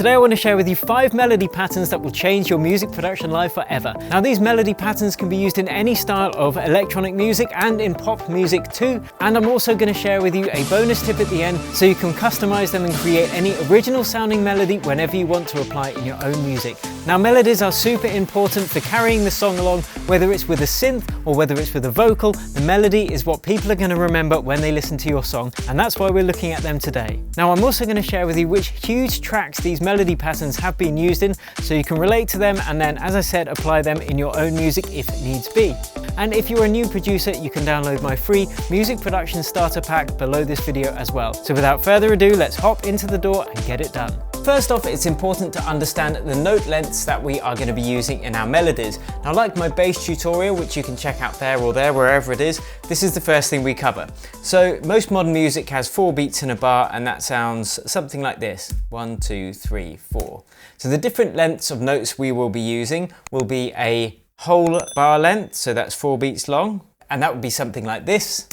today I want to share with you 5 melody patterns that will change your music production life forever. Now these melody patterns can be used in any style of electronic music and in pop music too. And I'm also going to share with you a bonus tip at the end so you can customize them and create any original sounding melody whenever you want to apply it in your own music. Now melodies are super important for carrying the song along, whether it's with a synth or whether it's with a vocal. The melody is what people are going to remember when they listen to your song, and that's why we're looking at them today. Now I'm also going to share with you which huge tracks these melody patterns have been used in, so you can relate to them and then, as I said, apply them in your own music if needs be. And if you're a new producer, you can download my free music production starter pack below this video as well. So without further ado, let's hop into the door and get it done. First off, it's important to understand the note lengths that we are going to be using in our melodies. Now, like my bass tutorial, which you can check out there or there, wherever it is, this is the first thing we cover. So most modern music has 4 beats in a bar, and that sounds something like this. 1, 2, 3, 4. So the different lengths of notes we will be using will be a whole bar length, so that's 4 beats long, and that would be something like this.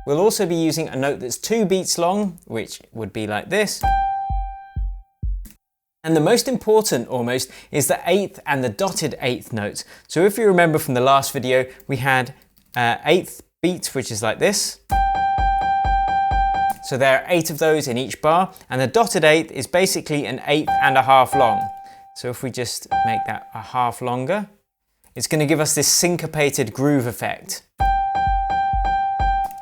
We'll also be using a note that's 2 beats long, which would be like this. And the most important almost is the 8th and the dotted 8th notes. So if you remember from the last video, we had 8th beat, which is like this. So there are 8 of those in each bar, and the dotted 8th is basically an 1/8 and a half long. So if we just make that a half longer, it's going to give us this syncopated groove effect.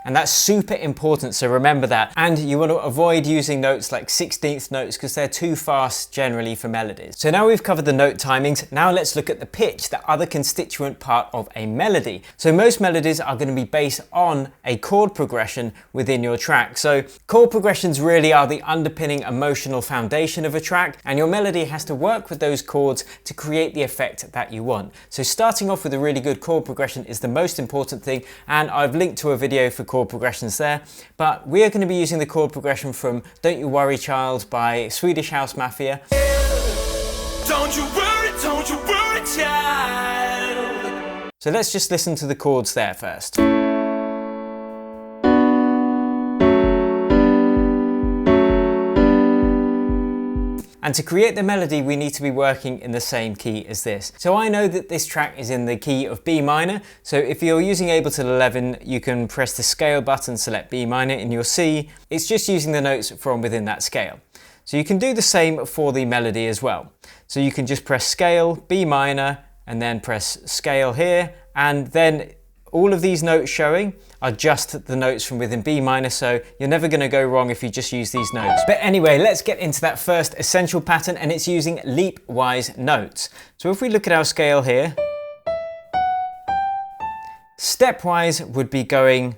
And that's super important, so remember that. And you want to avoid using notes like 16th notes because they're too fast generally for melodies. So now we've covered the note timings, now let's look at the pitch, the other constituent part of a melody. So most melodies are going to be based on a chord progression within your track. So chord progressions really are the underpinning emotional foundation of a track, and your melody has to work with those chords to create the effect that you want. So starting off with a really good chord progression is the most important thing, and I've linked to a video for chord progressions there, but we are going to be using the chord progression from Don't You Worry Child by Swedish House Mafia. Don't you worry child. So let's just listen to the chords there first. And to create the melody, we need to be working in the same key as this. So I know that this track is in the key of B minor. So if you're using Ableton 11, you can press the scale button, select B minor, and you'll see it's just using the notes from within that scale. So you can do the same for the melody as well. So you can just press scale, B minor, and then press scale here, and then all of these notes showing are just the notes from within B minor, so you're never going to go wrong if you just use these notes. But anyway, let's get into that first essential pattern, and it's using leap-wise notes. So if we look at our scale here, stepwise would be going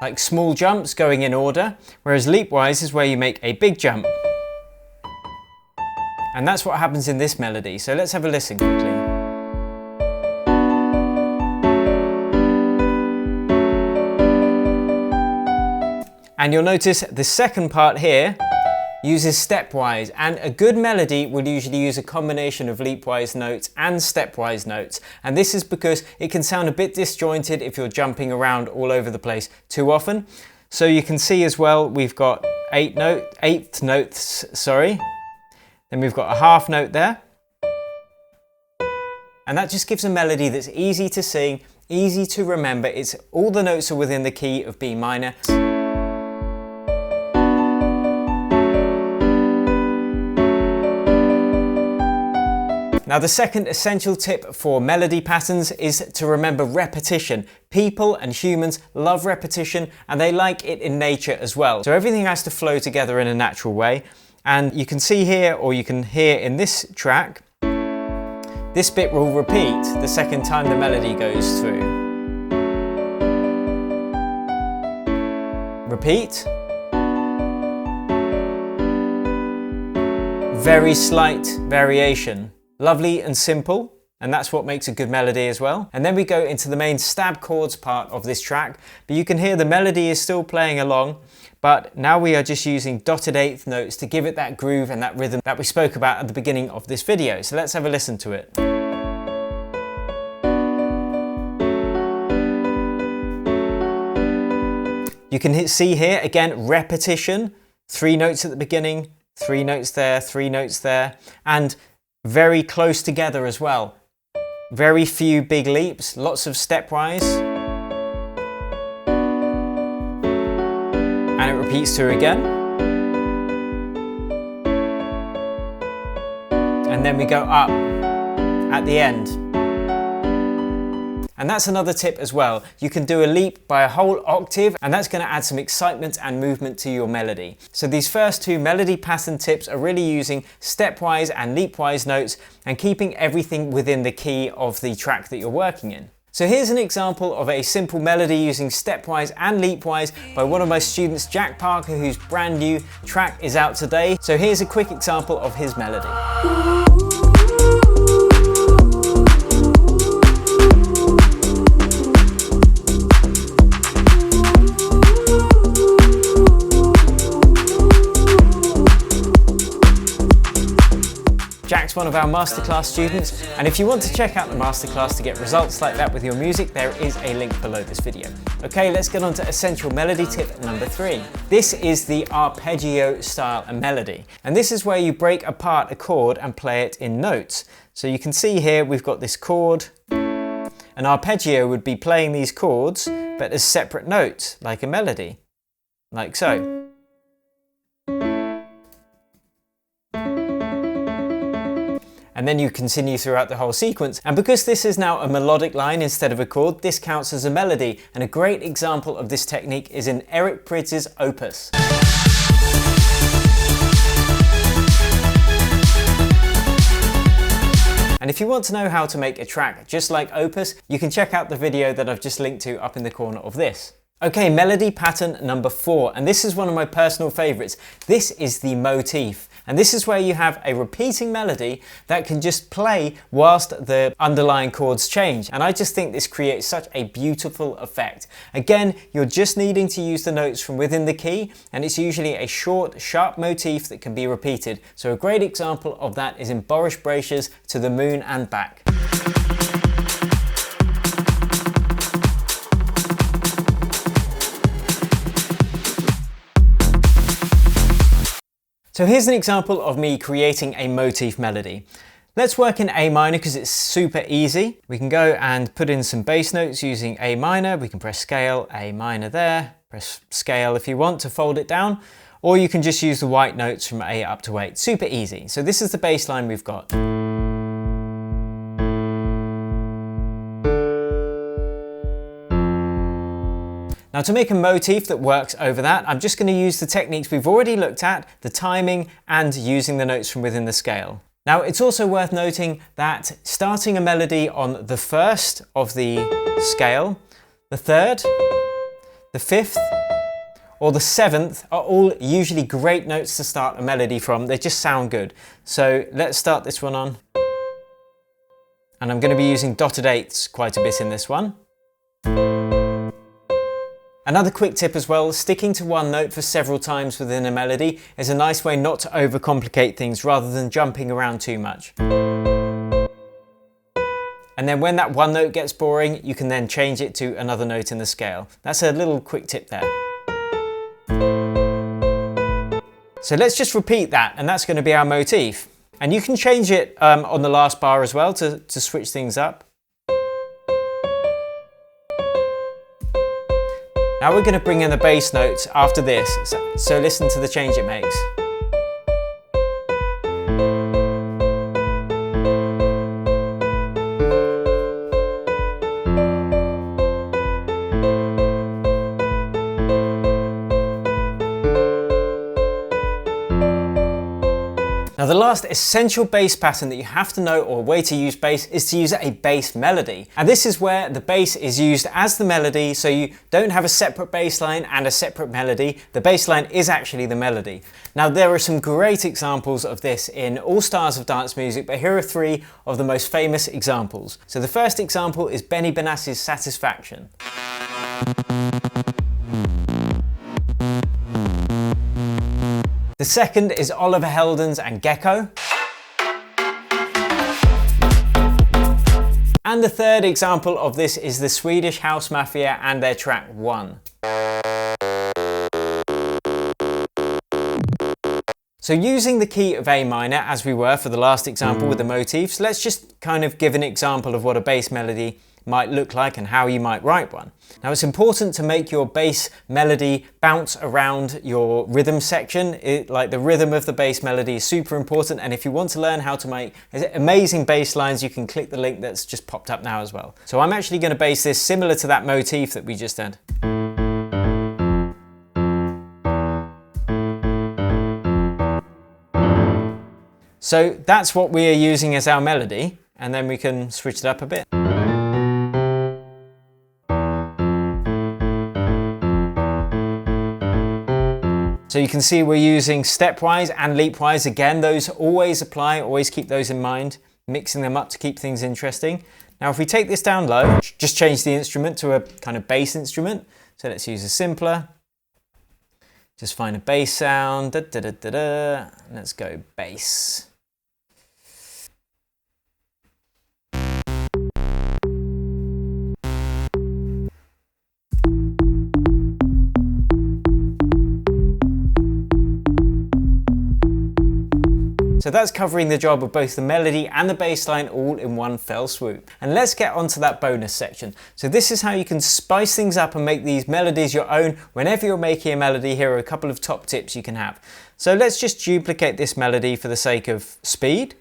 like small jumps going in order, whereas leap-wise is where you make a big jump. And that's what happens in this melody. So let's have a listen quickly. And you'll notice the second part here uses stepwise, and a good melody would usually use a combination of leapwise notes and stepwise notes. And this is because it can sound a bit disjointed if you're jumping around all over the place too often. So you can see as well, we've got 8th notes, sorry. Then we've got a half note there. And that just gives a melody that's easy to sing, easy to remember. It's all the notes are within the key of B minor. Now the second essential tip for melody patterns is to remember repetition. People and humans love repetition, and they like it in nature as well. So everything has to flow together in a natural way. And you can see here, or you can hear in this track, this bit will repeat the second time the melody goes through. Repeat. Very slight variation. Lovely and simple, and that's what makes a good melody as well. And then we go into the main stab chords part of this track, but you can hear the melody is still playing along, but now we are just using dotted 8th notes to give it that groove and that rhythm that we spoke about at the beginning of this video. So let's have a listen to it. You can see here, again, repetition 3 notes at the beginning, 3 notes there, 3 notes there, and very close together as well. Very few big leaps, lots of stepwise. And it repeats through again. And then we go up at the end. And that's another tip as well. You can do a leap by a whole octave, and that's going to add some excitement and movement to your melody. So these first 2 melody pattern tips are really using stepwise and leapwise notes and keeping everything within the key of the track that you're working in. So here's an example of a simple melody using stepwise and leapwise by one of my students, Jack Parker, whose brand new track is out today. So here's a quick example of his melody. Jack's one of our masterclass students, and if you want to check out the masterclass to get results like that with your music, there is a link below this video. Okay, let's get on to essential melody tip number 3. This is the arpeggio style of melody, and this is where you break apart a chord and play it in notes. So you can see here we've got this chord. An arpeggio would be playing these chords, but as separate notes, like a melody, like so. And then you continue throughout the whole sequence. And because this is now a melodic line instead of a chord, this counts as a melody. And a great example of this technique is in Eric Prydz' Opus. And if you want to know how to make a track just like Opus, you can check out the video that I've just linked to up in the corner of this. Okay, melody pattern number 4, and this is one of my personal favorites. This is the motif, and this is where you have a repeating melody that can just play whilst the underlying chords change, and I just think this creates such a beautiful effect. Again, you're just needing to use the notes from within the key, and it's usually a short, sharp motif that can be repeated. So a great example of that is in Boris Brejcha's To the Moon and Back. So here's an example of me creating a motif melody. Let's work in A minor because it's super easy. We can go and put in some bass notes using A minor. We can press scale, A minor there, press scale if you want to fold it down, or you can just use the white notes from A up to 8. Super easy. So this is the bass line we've got. Now to make a motif that works over that, I'm just going to use the techniques we've already looked at, the timing and using the notes from within the scale. Now it's also worth noting that starting a melody on the first of the scale, the third, the fifth, or the seventh are all usually great notes to start a melody from. They just sound good. So let's start this one on. And I'm going to be using dotted eighths quite a bit in this one. Another quick tip as well, sticking to one note for several times within a melody is a nice way not to overcomplicate things rather than jumping around too much. And then when that one note gets boring, you can then change it to another note in the scale. That's a little quick tip there. So let's just repeat that, and that's going to be our motif. And you can change it on the last bar as well to switch things up. Now we're going to bring in the bass notes after this, so listen to the change it makes. Now the last essential bass pattern that you have to know, or way to use bass, is to use a bass melody. And this is where the bass is used as the melody, so you don't have a separate bass line and a separate melody. The bass line is actually the melody. Now there are some great examples of this in all styles of dance music, but here are 3 of the most famous examples. So the first example is Benny Benassi's Satisfaction. The second is Oliver Heldens and Gecko. And the third example of this is the Swedish House Mafia and their track 1. So using the key of A minor, as we were for the last example with the motifs, let's just kind of give an example of what a bass melody might look like and how you might write one. Now it's important to make your bass melody bounce around your rhythm section. Like the rhythm of the bass melody is super important, and if you want to learn how to make amazing bass lines, you can click the link that's just popped up now as well. So I'm actually going to bass this similar to that motif that we just had. So that's what we are using as our melody, and then we can switch it up a bit. So you can see we're using stepwise and leapwise. Again, those always apply, always keep those in mind, mixing them up to keep things interesting. Now if we take this down low, just change the instrument to a kind of bass instrument. So let's use a simpler. Just find a bass sound, da, da, da, da, da. Let's go bass. So that's covering the job of both the melody and the bass line all in one fell swoop. And let's get onto that bonus section. So this is how you can spice things up and make these melodies your own whenever you're making a melody. Here are a couple of top tips you can have. So let's just duplicate this melody for the sake of speed.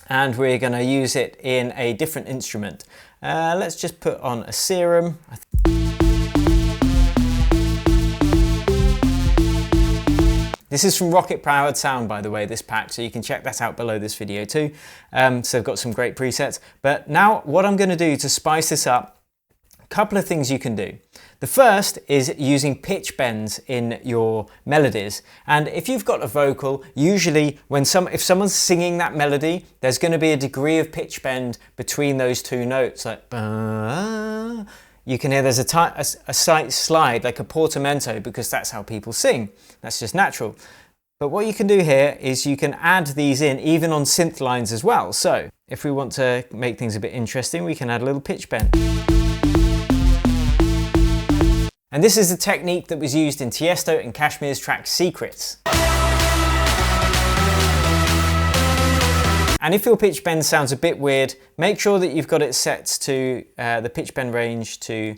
And we're going to use it in a different instrument. Let's just put on a serum. This is from Rocket Powered Sound, by the way, this pack, so you can check that out below this video too. So I've got some great presets. But now what I'm going to do to spice this up, a couple of things you can do. The first is using pitch bends in your melodies. And if you've got a vocal, usually if someone's singing that melody, there's going to be a degree of pitch bend between those two notes, like bah. You can hear there's a slight slide, like a portamento, because that's how people sing. That's just natural. But what you can do here is you can add these in even on synth lines as well. So if we want to make things a bit interesting, we can add a little pitch bend. And this is a technique that was used in Tiesto and Kashmir's track Secrets. And if your pitch bend sounds a bit weird, make sure that you've got it set to the pitch bend range to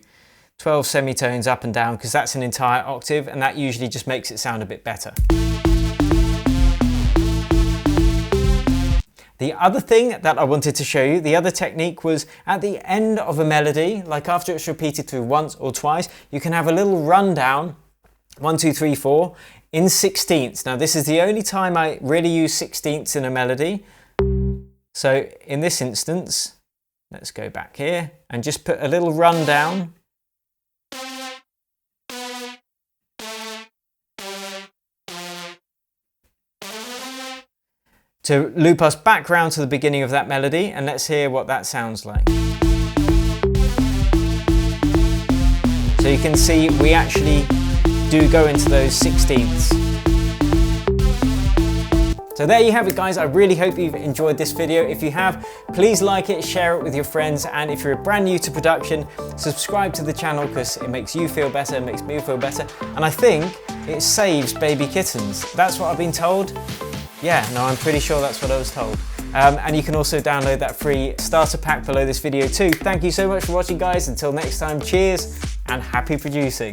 12 semitones up and down, because that's an entire octave, and that usually just makes it sound a bit better. The other thing that I wanted to show you, the other technique, was at the end of a melody, like after it's repeated through once or twice, you can have a little rundown, 1, 2, 3, 4, in sixteenths. Now this is the only time I really use sixteenths in a melody. So in this instance, let's go back here and just put a little rundown. To loop us back round to the beginning of that melody, and let's hear what that sounds like. So you can see we actually do go into those sixteenths. So there you have it, guys. I really hope you've enjoyed this video. If you have, please like it, share it with your friends, and if you're brand new to production, subscribe to the channel, because it makes you feel better, it makes me feel better, and I think it saves baby kittens. That's what I've been told. Yeah, no, I'm pretty sure that's what I was told. And you can also download that free starter pack below this video too. Thank you so much for watching, guys. Until next time, cheers and happy producing.